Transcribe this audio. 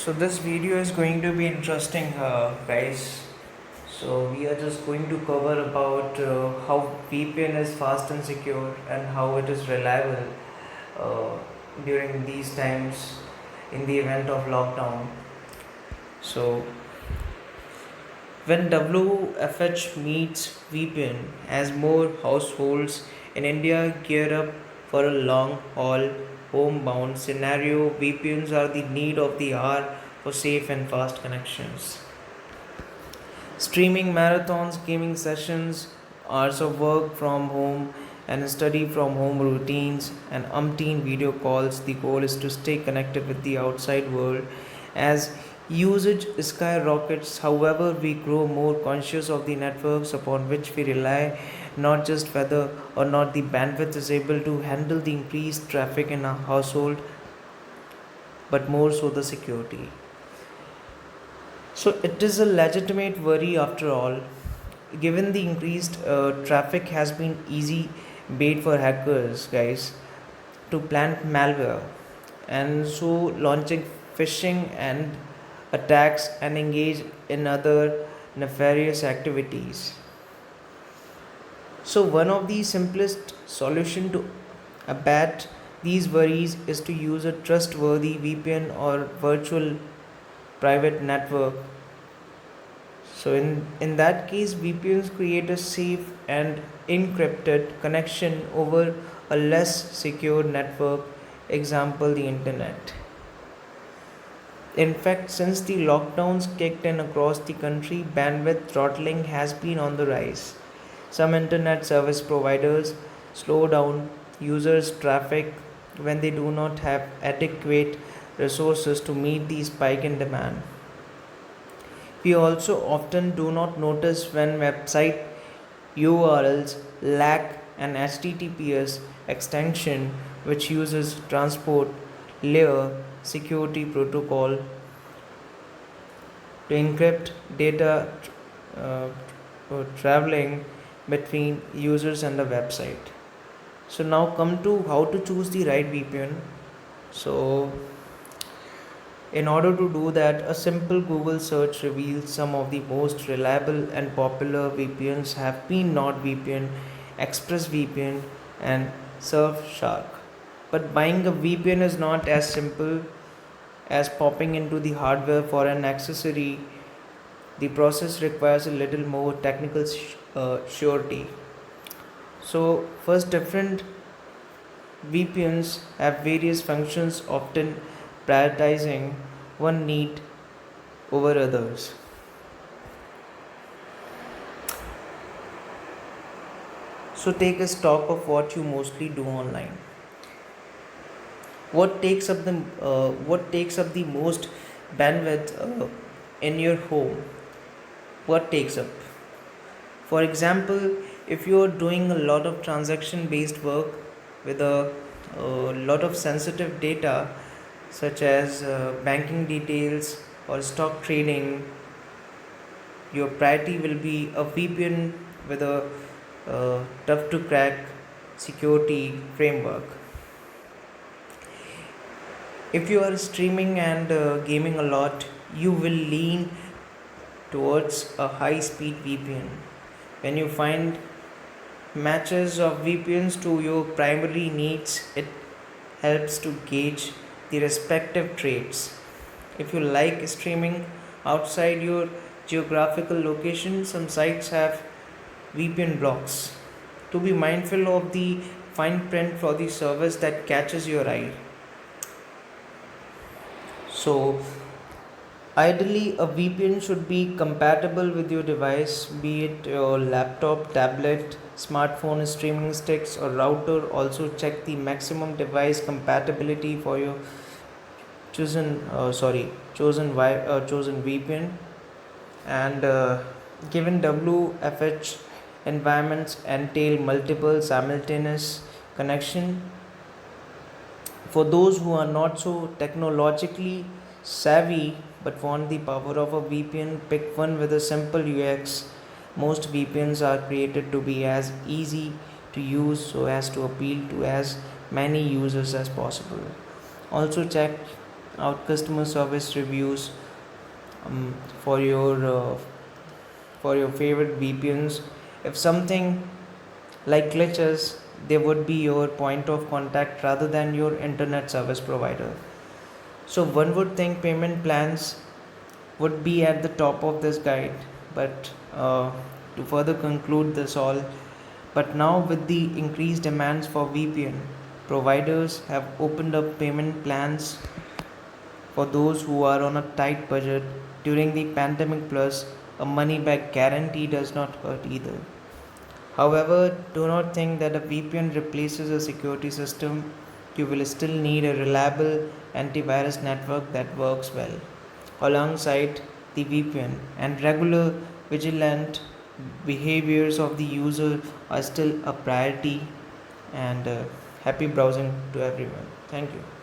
So this video is going to be interesting, guys. So we are just going to cover about how VPN is fast and secure and how it is reliable uh, during these times in the event of lockdown. So when WFH meets VPN, as more households in India gear up for a long haul homebound scenario, VPNs are the need of the hour for safe and fast connections. Streaming marathons, gaming sessions, hours of work from home, and study from home routines, and umpteen video calls. The goal is to stay connected with the outside world as usage skyrockets. However, we grow more conscious of the networks upon which we rely, not just whether or not the bandwidth is able to handle the increased traffic in our household, but more so the security. So it is a legitimate worry after all. Given the increased traffic has been easy bait for hackers, guys, to plant malware and so launching phishing and attacks and engage in other nefarious activities. So one of the simplest solution to abate these worries is to use a trustworthy VPN or virtual private network. So in that case, VPNs create a safe and encrypted connection over a less secure network, example the internet. In fact, since the lockdowns kicked in across the country, bandwidth throttling has been on the rise. Some internet service providers slow down users' traffic when they do not have adequate resources to meet the spike in demand. We also often do not notice when website URLs lack an HTTPS extension which uses transport layer security protocol to encrypt data uh, traveling between users and the website. So now come to how to choose the right VPN. So in order to do that, a simple Google search reveals some of the most reliable and popular VPNs have been NordVPN, ExpressVPN, and Surfshark. But buying a VPN is not as simple as popping into the hardware for an accessory. The process requires a little more technical surety. So, first, different VPNs have various functions, often prioritizing one need over others. So, take a stock of what you mostly do online. What takes up the most bandwidth in your home? What takes up? For example, if you are doing a lot of transaction based work with a lot of sensitive data such as banking details or stock trading, your priority will be a VPN with a tough to crack security framework. If you are streaming and gaming a lot, you will lean towards a high speed VPN. When you find matches of VPNs to your primary needs, it helps to gauge the respective traits. If you like streaming outside your geographical location, some sites have VPN blocks. To be mindful of the fine print for the service that catches your eye. So, ideally, a VPN should be compatible with your device, be it your laptop, tablet, smartphone, streaming sticks, or router. Also, check the maximum device compatibility for your chosen VPN. And given WFH environments entail multiple simultaneous connection, for those who are not so technologically savvy but want the power of a VPN, pick one with a simple UX. Most VPNs are created to be as easy to use so as to appeal to as many users as possible. Also, check out customer service reviews um, for your uh, for your favorite VPNs. If something like glitches, they would be your point of contact rather than your internet service provider. So one would think payment plans would be at the top of this guide, but to further conclude this all, but now with the increased demands for VPN, providers have opened up payment plans for those who are on a tight budget during the pandemic. Plus a money back guarantee does not hurt either. However, do not think that a VPN replaces a security system. You will still need a reliable antivirus network that works well alongside the VPN, and regular vigilant behaviors of the user are still a priority. And happy browsing to everyone. Thank you.